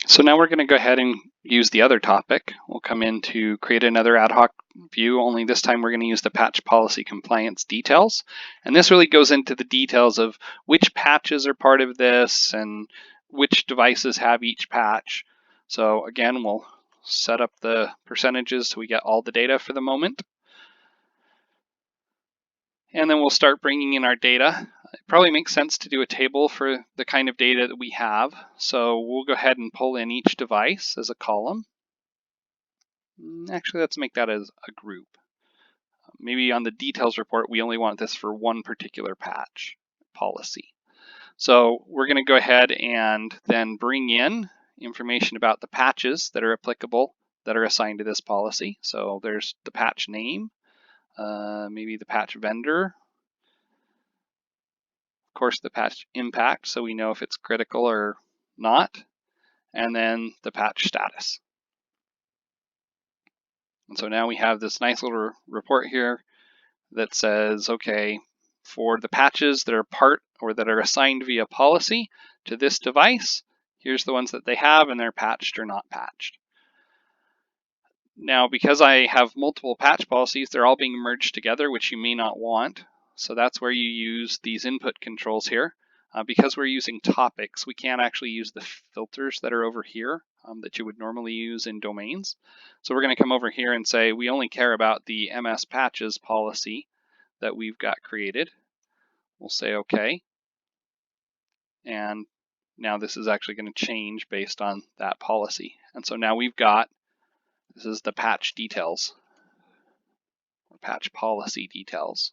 So now we're going to go ahead and use the other topic. We'll come in to create another ad hoc view, only this time we're going to use the patch policy compliance details. And this really goes into the details of which patches are part of this and which devices have each patch. So again, we'll set up the percentages so we get all the data for the moment. And then we'll start bringing in our data. It probably makes sense to do a table for the kind of data that we have. So we'll go ahead and pull in each device as a column. Actually, let's make that as a group. Maybe on the details report, we only want this for one particular patch policy. So we're going to go ahead and then bring in information about the patches that are applicable that are assigned to this policy. So there's the patch name, maybe the patch vendor, of course the patch impact, so we know if it's critical or not, and then the patch status. And so now we have this nice little report here that says, okay, for the patches that are part or that are assigned via policy to this device, here's the ones that they have and they're patched or not patched. Now, because I have multiple patch policies, they're all being merged together, which you may not want. So that's where you use these input controls here. Because we're using topics, we can't actually use the filters that are over here that you would normally use in domains. So we're going to come over here and say we only care about the MS patches policy that we've got created. We'll say OK. And now this is actually going to change based on that policy. And so now we've got, this is the patch details, or patch policy details.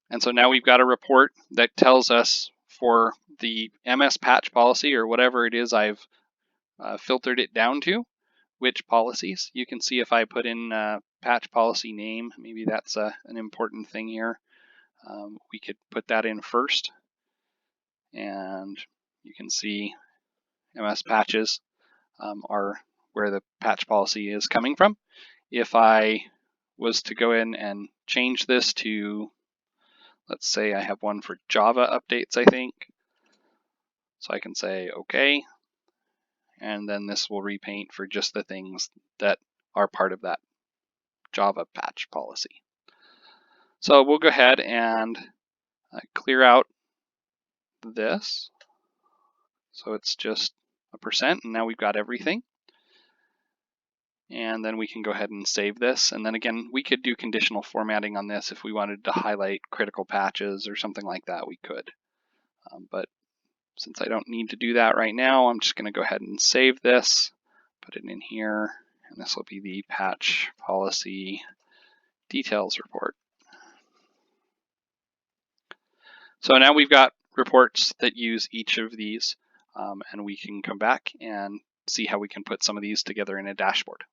And so now we've got a report that tells us for the MS patch policy or whatever it is I've filtered it down to, which policies. You can see if I put in patch policy name, maybe that's an important thing here. We could put that in first, and you can see MS patches are where the patch policy is coming from. If I was to go in and change this to, let's say I have one for Java updates, I think. So I can say OK, and then this will repaint for just the things that are part of that Java patch policy. So we'll go ahead and clear out this. So it's just a %, and now we've got everything. And then we can go ahead and save this. And then again, we could do conditional formatting on this if we wanted to highlight critical patches or something like that, we could. But since I don't need to do that right now, I'm just going to go ahead and save this, put it in here, and this will be the patch policy details report. So now we've got reports that use each of these, and we can come back and see how we can put some of these together in a dashboard.